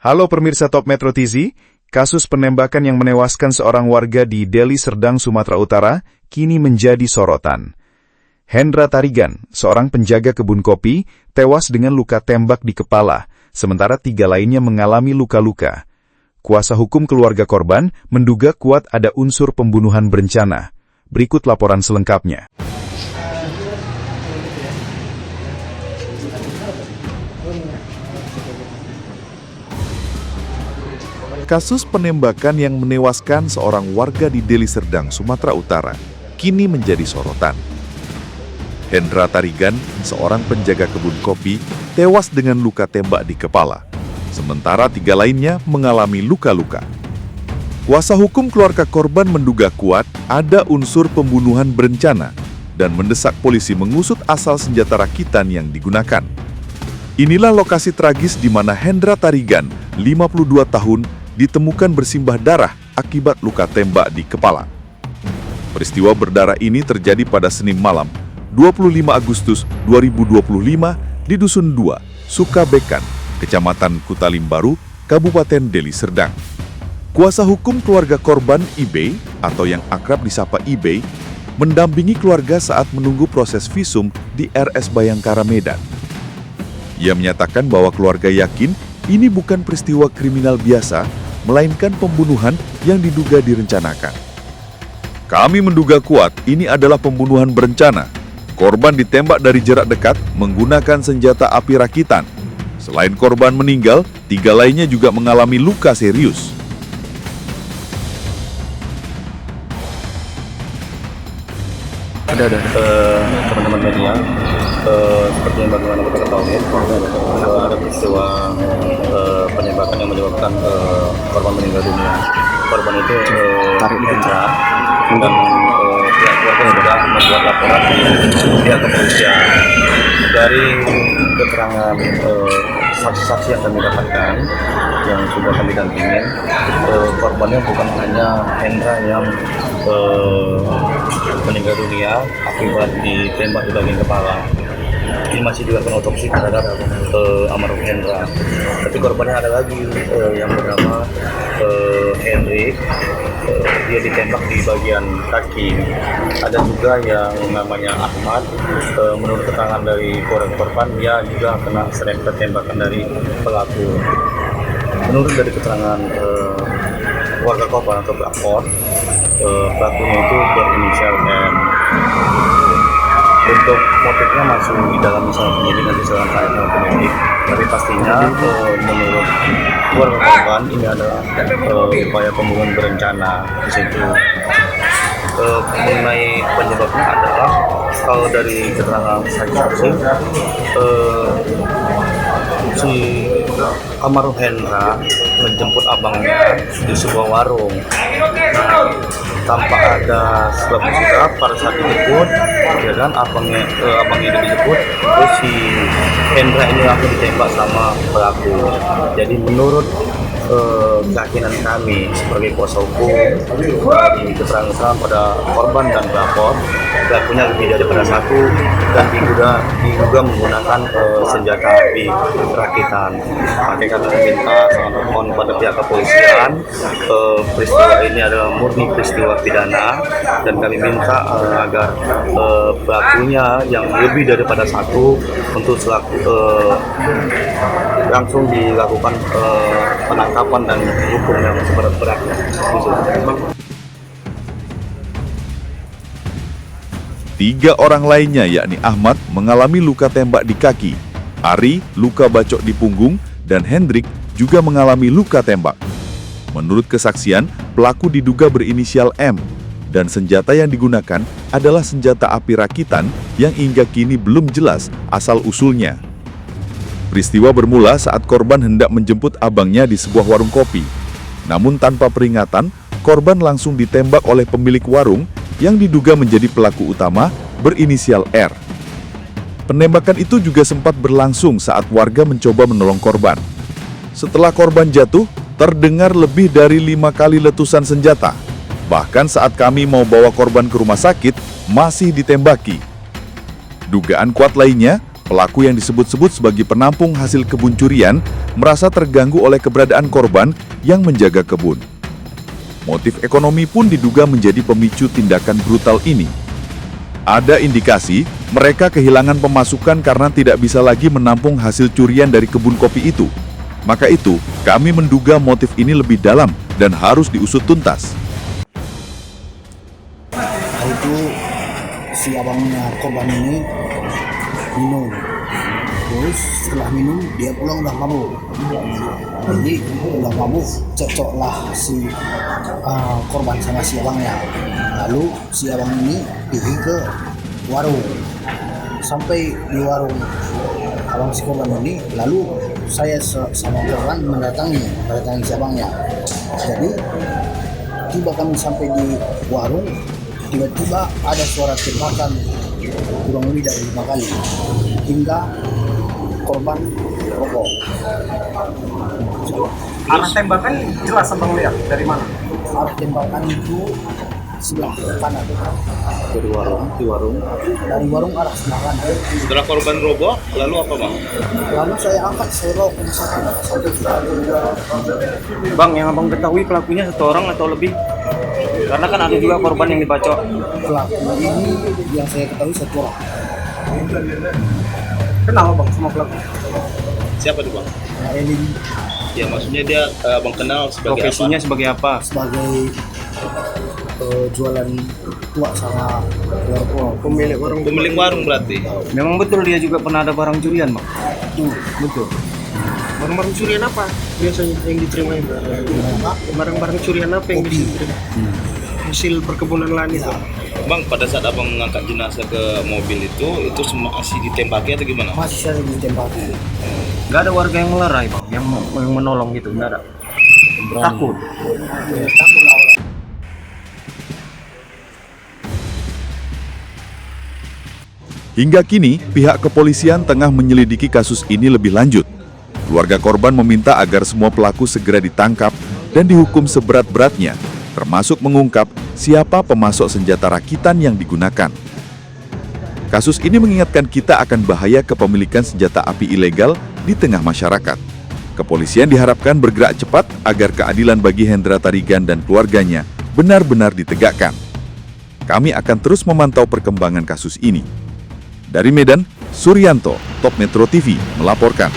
Halo pemirsa Top Metro TV, kasus penembakan yang menewaskan seorang warga di Deli Serdang, Sumatera Utara, kini menjadi sorotan. Hendra Tarigan, seorang penjaga kebun kopi, tewas dengan luka tembak di kepala, sementara 3 lainnya mengalami luka-luka. Kuasa hukum keluarga korban menduga kuat ada unsur pembunuhan berencana. Berikut laporan selengkapnya. Kasus penembakan yang menewaskan seorang warga di Deli Serdang, Sumatera Utara, kini menjadi sorotan. Hendra Tarigan, seorang penjaga kebun kopi, tewas dengan luka tembak di kepala, sementara 3 lainnya mengalami luka-luka. Kuasa hukum keluarga korban menduga kuat ada unsur pembunuhan berencana dan mendesak polisi mengusut asal senjata rakitan yang digunakan. Inilah lokasi tragis di mana Hendra Tarigan, 52 tahun, ditemukan bersimbah darah akibat luka tembak di kepala. Peristiwa berdarah ini terjadi pada Senin malam, 25 Agustus 2025 di Dusun 2, Sukabekan, Kecamatan Kutalimbaru, Kabupaten Deli Serdang. Kuasa hukum keluarga korban IB, atau yang akrab disapa IB, mendampingi keluarga saat menunggu proses visum di RS Bayangkara, Medan. Ia menyatakan bahwa keluarga yakin ini bukan peristiwa kriminal biasa, melainkan pembunuhan yang diduga direncanakan. Kami menduga kuat ini adalah pembunuhan berencana. Korban ditembak dari jarak dekat menggunakan senjata api rakitan. Selain korban meninggal, 3 lainnya juga mengalami luka serius. Teman-teman media, seperti yang bagaimana kita ketahui, ada peristiwa penembakan yang menyebabkan korban meninggal dunia. Korban itu Hendra, dan pihak keluarga sudah membuat laporan di pihak kepolisian. Dari keterangan saksi-saksi yang kami dapatkan, yang sudah kami dampingin, korbannya bukan hanya Hendra yang meninggal dunia akibat ditembak di bagian kepala. Ini masih dilakukan otopsi terhadap almarhum Hendra. Tapi korbannya ada lagi yang bernama Hendrik. Dia ditembak di bagian kaki. Ada juga yang namanya Ahmad. Menurut keterangan dari korban, dia juga kena serempet tembakan dari pelaku. Menurut dari keterangan warga korban atau pelapor, pelakunya itu berinisial M. Untuk motifnya masih di dalam misalnya penyidik, nanti saya tanya sama penyidik. Tapi pastinya menurut keluarga korban ini adalah upaya pembunuhan berencana di situ. Mengenai penyebabnya adalah kalau dari keterangan saksi, si almarhum Hendra menjemput abangnya di sebuah warung. Tanpa ada sebab musibah, pada saat dijemput, ya kan, abangnya dijemput, terus si Hendra ini langsung ditembak sama pelaku. Jadi menurut keyakinan kami sebagai kuasa hukum, di keterangan pada korban dan pelapor, pelakunya lebih daripada satu dan diduga menggunakan senjata api rakitan. Makanya kami minta sangat mohon pada pihak kepolisian, peristiwa ini adalah murni peristiwa pidana, dan kami minta agar pelakunya yang lebih daripada satu untuk langsung dilakukan penangkapan dan hukum yang seberat-beratnya. 3 orang lainnya yakni Ahmad mengalami luka tembak di kaki, Ari luka bacok di punggung, dan Hendrik juga mengalami luka tembak. Menurut kesaksian, pelaku diduga berinisial M, dan senjata yang digunakan adalah senjata api rakitan yang hingga kini belum jelas asal-usulnya. Peristiwa bermula saat korban hendak menjemput abangnya di sebuah warung kopi. Namun tanpa peringatan, korban langsung ditembak oleh pemilik warung yang diduga menjadi pelaku utama berinisial R. Penembakan itu juga sempat berlangsung saat warga mencoba menolong korban. Setelah korban jatuh, terdengar lebih dari 5 kali letusan senjata. Bahkan saat kami mau bawa korban ke rumah sakit, masih ditembaki. Dugaan kuat lainnya, pelaku yang disebut-sebut sebagai penampung hasil kebun curian merasa terganggu oleh keberadaan korban yang menjaga kebun. Motif ekonomi pun diduga menjadi pemicu tindakan brutal ini. Ada indikasi mereka kehilangan pemasukan karena tidak bisa lagi menampung hasil curian dari kebun kopi itu. Maka itu, kami menduga motif ini lebih dalam dan harus diusut tuntas. Hari itu si abangnya korban ini minum, terus setelah minum dia pulang udah mabuk. Jadi udah mabuk, cocoklah si korban sama si abangnya. Lalu si abang ini pergi ke warung. Sampai di warung abang si korban ini, lalu saya sama korban mendatangi si abangnya. Jadi tiba kami sampai di warung, tiba-tiba ada suara tembakan kurang lebih dari 5 kali hingga korban roboh. Arah tembakan jelas abang lihat dari mana? Arah tembakan itu sebelah kanan Dari warung. dari warung arah sebelah kanan. Setelah korban roboh, lalu apa bang? Lalu saya angkat, saya bawa ke rumah sakit sampai kita Bang, yang abang ketahui pelakunya satu orang atau lebih? Karena kan ada juga korban yang dibacok. pelaku ini yang saya ketahui satu orang. Kenal bang sama pelaku? Siapa tuh bang? Nah, ini Ya maksudnya dia abang kenal sebagai Profesinya apa? sebagai apa? sebagai jualan tua sama warung. Pemilik warung berarti. Memang betul dia juga pernah ada barang curian bang? Betul. Barang-barang curian apa biasanya yang diterima itu? Barang-barang curian apa yang bisa diterima? Hasil perkebunan lahan itu. Bang, pada saat abang mengangkat jenazah ke mobil itu masih ditembaki atau gimana? Masih saya ditembaki. Gak ada warga yang melerai bang, yang menolong gitu, nggak ada. Takut. Takut lah orang. Hingga kini, pihak kepolisian tengah menyelidiki kasus ini lebih lanjut. Keluarga korban meminta agar semua pelaku segera ditangkap dan dihukum seberat-beratnya, termasuk mengungkap siapa pemasok senjata rakitan yang digunakan. Kasus ini mengingatkan kita akan bahaya kepemilikan senjata api ilegal di tengah masyarakat. Kepolisian diharapkan bergerak cepat agar keadilan bagi Hendra Tarigan dan keluarganya benar-benar ditegakkan. Kami akan terus memantau perkembangan kasus ini. Dari Medan, Suryanto, Top Metro TV, melaporkan.